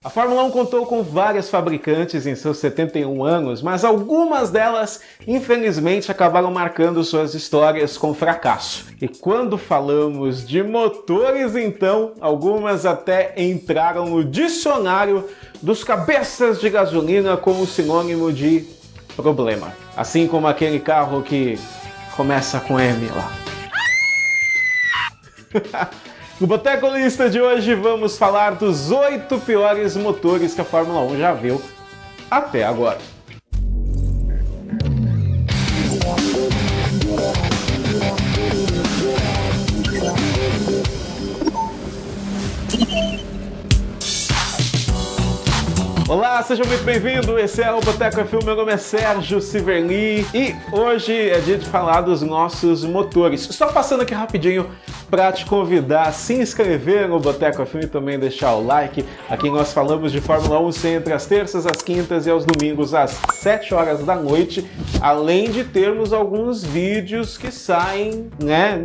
A Fórmula 1 contou com várias fabricantes em seus 71 anos, mas algumas delas, infelizmente, acabaram marcando suas histórias com fracasso. E quando falamos de motores, então, algumas até entraram no dicionário dos cabeças de gasolina como sinônimo de problema. Assim como aquele carro que começa com M lá. No Boteco Lista de hoje vamos falar dos 8 piores motores que a Fórmula 1 já viu até agora. Olá, seja muito bem-vindo, esse é o Boteco F1, meu nome é Sérgio Civerli e hoje é dia de falar dos nossos motores. Só passando aqui rapidinho para te convidar a se inscrever no Boteco F1 e também deixar o like. Aqui nós falamos de Fórmula 1 sempre às terças, às quintas e aos domingos às 7 horas da noite, além de termos alguns vídeos que saem,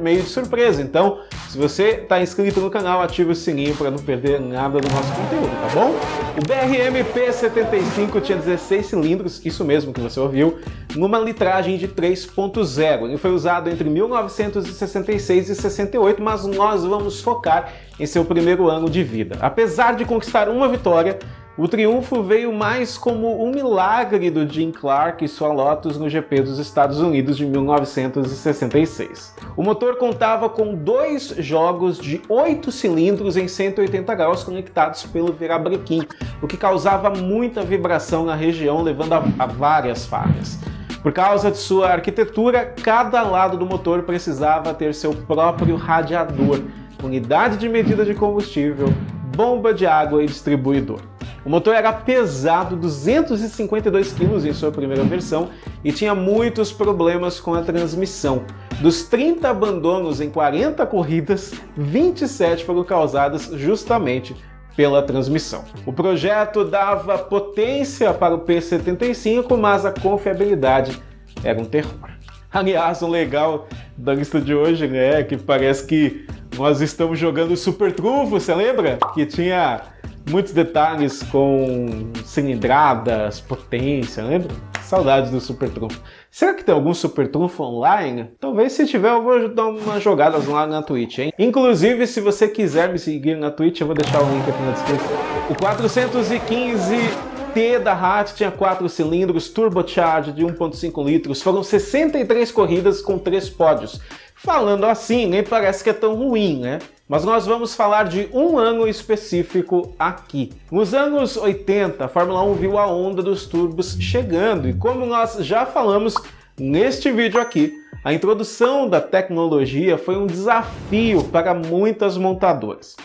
meio de surpresa. Então, se você está inscrito no canal, ative o sininho para não perder nada do nosso conteúdo, tá bom? O BRM P75 tinha 16 cilindros, isso mesmo que você ouviu, numa litragem de 3.0. Ele foi usado entre 1966 e 68, mas nós vamos focar em seu primeiro ano de vida. Apesar de conquistar uma vitória, o triunfo veio mais como um milagre do Jim Clark e sua Lotus no GP dos Estados Unidos de 1966. O motor contava com 2 jogos de 8 cilindros em 180 graus conectados pelo virabrequim, o que causava muita vibração na região, levando a várias falhas. Por causa de sua arquitetura, cada lado do motor precisava ter seu próprio radiador, unidade de medida de combustível, bomba de água e distribuidor. O motor era pesado, 252 kg em sua primeira versão, e tinha muitos problemas com a transmissão. Dos 30 abandonos em 40 corridas, 27 foram causados justamente pela transmissão. O projeto dava potência para o P75, mas a confiabilidade era um terror. Aliás, o legal da lista de hoje é que parece que nós estamos jogando Super Trunfo, você lembra? Que tinha muitos detalhes com cilindradas, potência, lembra? Saudades do Super Trunfo. Será que tem algum Super Trunfo online? Talvez, se tiver, eu vou dar umas jogadas lá na Twitch, hein? Inclusive, se você quiser me seguir na Twitch, eu vou deixar o link aqui na descrição. O 415T da Haas tinha 4 cilindros, turbocharged de 1.5 litros, foram 63 corridas com 3 pódios. Falando assim, nem parece que é tão ruim, né? Mas nós vamos falar de um ano específico aqui. Nos anos 80, a Fórmula 1 viu a onda dos turbos chegando e, como nós já falamos neste vídeo aqui, a introdução da tecnologia foi um desafio para muitas montadoras.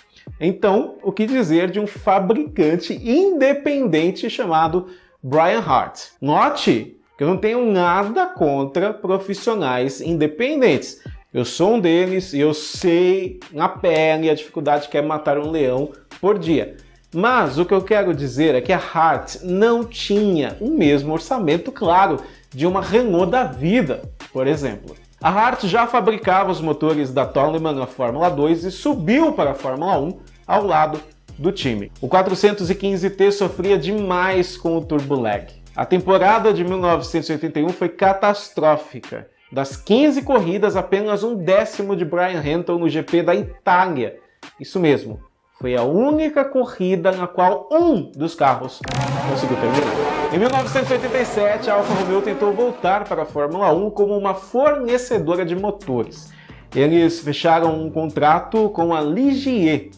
Então, o que dizer de um fabricante independente chamado Brian Hart? Note que eu não tenho nada contra profissionais independentes. Eu sou um deles e eu sei na pele a dificuldade que é matar um leão por dia. Mas o que eu quero dizer é que a Hart não tinha o mesmo orçamento, claro, de uma Renault da vida, por exemplo. A Hart já fabricava os motores da Toleman na Fórmula 2 e subiu para a Fórmula 1 ao lado do time. O 415T sofria demais com o turbo lag. A temporada de 1981 foi catastrófica. Das 15 corridas, apenas 1/10 de Brian Hamilton no GP da Itália. Isso mesmo, foi a única corrida na qual um dos carros conseguiu terminar. Em 1987, a Alfa Romeo tentou voltar para a Fórmula 1 como uma fornecedora de motores. Eles fecharam um contrato com a Ligier.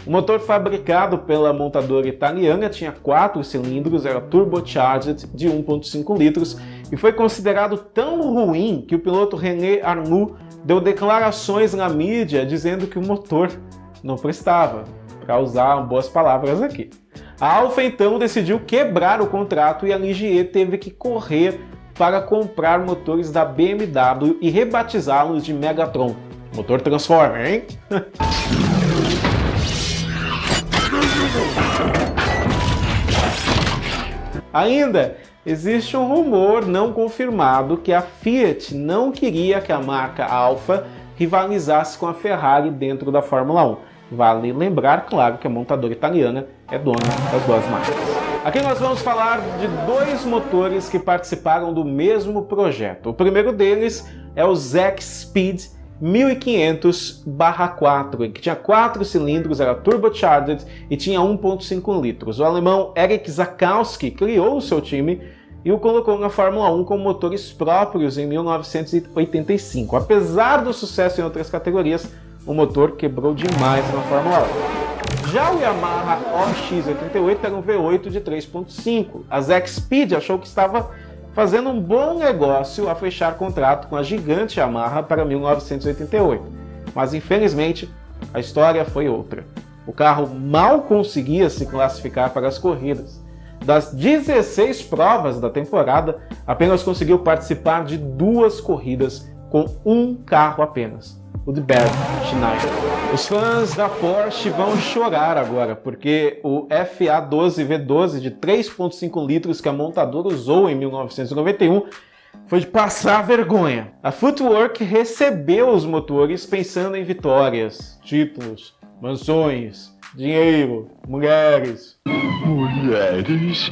O motor fabricado pela montadora italiana tinha 4 cilindros, era turbocharged de 1.5 litros e foi considerado tão ruim que o piloto René Arnoux deu declarações na mídia dizendo que o motor não prestava, para usar boas palavras aqui. A Alfa então decidiu quebrar o contrato e a Ligier teve que correr para comprar motores da BMW e rebatizá-los de Megatron. Motor Transformer, hein? Ainda existe um rumor não confirmado que a Fiat não queria que a marca Alfa rivalizasse com a Ferrari dentro da Fórmula 1. Vale lembrar, claro, que a montadora italiana é dona das duas marcas. Aqui nós vamos falar de dois motores que participaram do mesmo projeto. O primeiro deles é o Zek Speed 1500/4, que tinha 4 cilindros, era turbocharged e tinha 1.5 litros. O alemão Eric Zakowski criou o seu time e o colocou na Fórmula 1 com motores próprios em 1985. Apesar do sucesso em outras categorias, o motor quebrou demais na Fórmula 1. Já o Yamaha OX88 era um V8 de 3.5. A Zek Speed achou que estava fazendo um bom negócio a fechar contrato com a gigante Yamaha para 1988. Mas infelizmente a história foi outra. O carro mal conseguia se classificar para as corridas. Das 16 provas da temporada, apenas conseguiu participar de 2 corridas com um carro apenas, o de Bernd Schneider. Os fãs da Porsche vão chorar agora, porque o FA12 V12 de 3.5 litros que a montadora usou em 1991 foi de passar vergonha. A Footwork recebeu os motores pensando em vitórias, títulos, mansões, dinheiro, mulheres. Mulheres,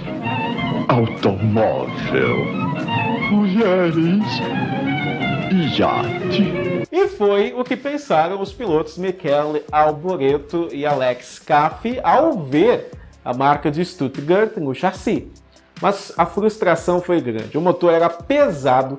automóvel, mulheres, iate. E foi o que pensaram os pilotos Michele Alboreto e Alex Caffi ao ver a marca de Stuttgart no chassi. Mas a frustração foi grande. O motor era pesado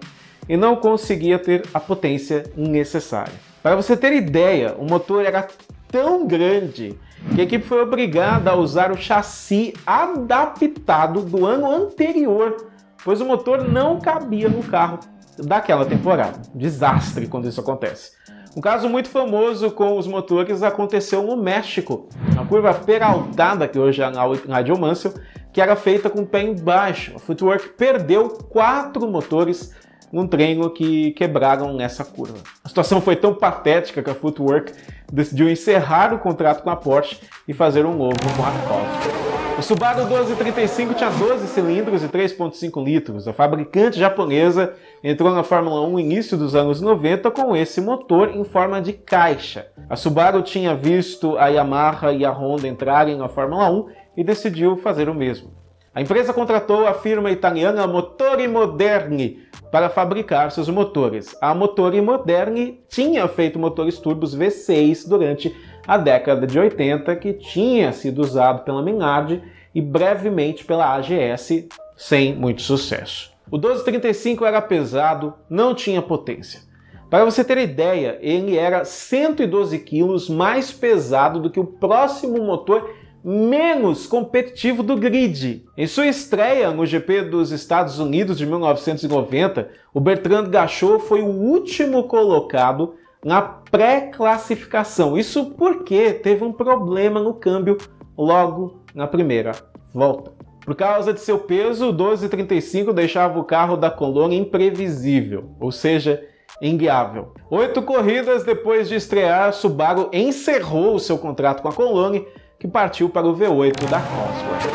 e não conseguia ter a potência necessária. Para você ter ideia, o motor era tão grande que a equipe foi obrigada a usar o chassi adaptado do ano anterior, pois o motor não cabia no carro daquela temporada. Desastre quando isso acontece. Um caso muito famoso com os motores aconteceu no México, na curva peraltada, que hoje é na Nigel Mansell, que era feita com o pé embaixo. A Footwork perdeu 4 motores num treino que quebraram nessa curva. A situação foi tão patética que a Footwork decidiu encerrar o contrato com a Porsche e fazer um novo com a Cosworth. O Subaru 1235 tinha 12 cilindros e 3.5 litros. A fabricante japonesa entrou na Fórmula 1 no início dos anos 90 com esse motor em forma de caixa. A Subaru tinha visto a Yamaha e a Honda entrarem na Fórmula 1 e decidiu fazer o mesmo. A empresa contratou a firma italiana Motori Moderni para fabricar seus motores. A Motori Moderni tinha feito motores turbos V6 durante a década de 80, que tinha sido usado pela Minardi e brevemente pela AGS, sem muito sucesso. O 1235 era pesado, não tinha potência. Para você ter ideia, ele era 112 kg mais pesado do que o próximo motor menos competitivo do grid. Em sua estreia no GP dos Estados Unidos de 1990, o Bertrand Gachot foi o último colocado na pré-classificação. Isso porque teve um problema no câmbio logo na primeira volta. Por causa de seu peso, o 1235 deixava o carro da Cologne imprevisível, ou seja, inguiável. 8 corridas depois de estrear, Subaru encerrou o seu contrato com a Cologne, que partiu para o V8 da Cosworth.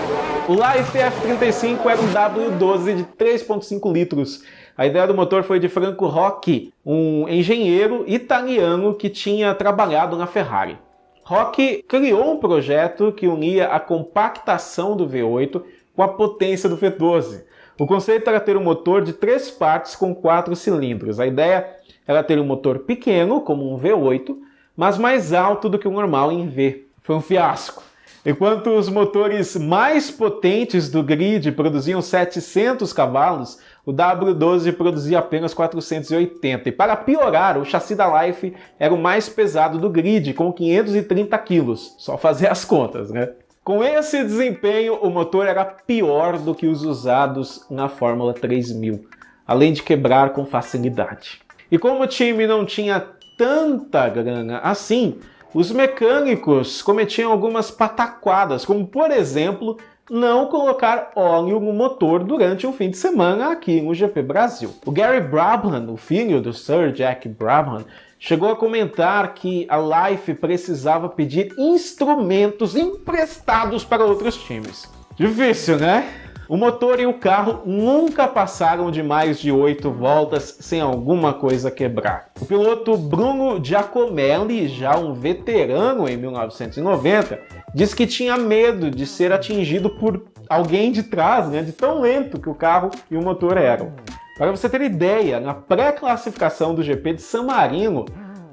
O Life F35 era um W12 de 3.5 litros. A ideia do motor foi de Franco Rocchi, um engenheiro italiano que tinha trabalhado na Ferrari. Rocchi criou um projeto que unia a compactação do V8 com a potência do V12. O conceito era ter um motor de 3 partes com 4 cilindros. A ideia era ter um motor pequeno, como um V8, mas mais alto do que o normal em V. Foi um fiasco. Enquanto os motores mais potentes do grid produziam 700 cavalos, o W12 produzia apenas 480. E para piorar, o chassi da Life era o mais pesado do grid, com 530 kg. Só fazer as contas, né? Com esse desempenho, o motor era pior do que os usados na Fórmula 3000, além de quebrar com facilidade. E como o time não tinha tanta grana assim, os mecânicos cometiam algumas pataquadas, como por exemplo, não colocar óleo no motor durante um fim de semana aqui no GP Brasil. O Gary Brabham, o filho do Sir Jack Brabham, chegou a comentar que a Life precisava pedir instrumentos emprestados para outros times. Difícil, né? O motor e o carro nunca passaram de mais de 8 voltas sem alguma coisa quebrar. O piloto Bruno Giacomelli, já um veterano em 1990, diz que tinha medo de ser atingido por alguém de trás, né, de tão lento que o carro e o motor eram. Para você ter ideia, na pré-classificação do GP de San Marino,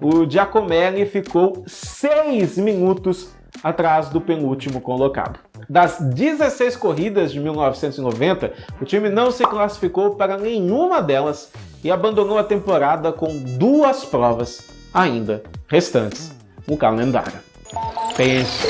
o Giacomelli ficou 6 minutos atrás do penúltimo colocado. Das 16 corridas de 1990, o time não se classificou para nenhuma delas e abandonou a temporada com 2 provas ainda restantes no calendário. Pense.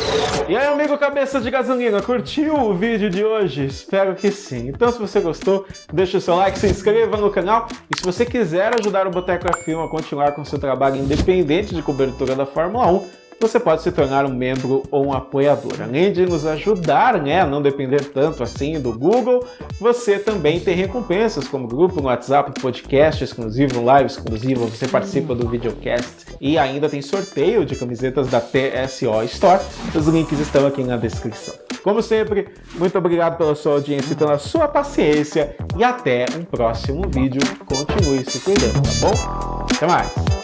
E aí, amigo cabeça de gasolina, curtiu o vídeo de hoje? Espero que sim. Então, se você gostou, deixa o seu like, se inscreva no canal e se você quiser ajudar o Boteco F1 a continuar com seu trabalho independente de cobertura da Fórmula 1, você pode se tornar um membro ou um apoiador. Além de nos ajudar, né, a não depender tanto assim do Google, você também tem recompensas como grupo no WhatsApp, podcast exclusivo, live exclusiva, você participa do videocast e ainda tem sorteio de camisetas da TSO Store. Os links estão aqui na descrição. Como sempre, muito obrigado pela sua audiência e pela sua paciência e até um próximo vídeo. Continue se cuidando, tá bom? Até mais!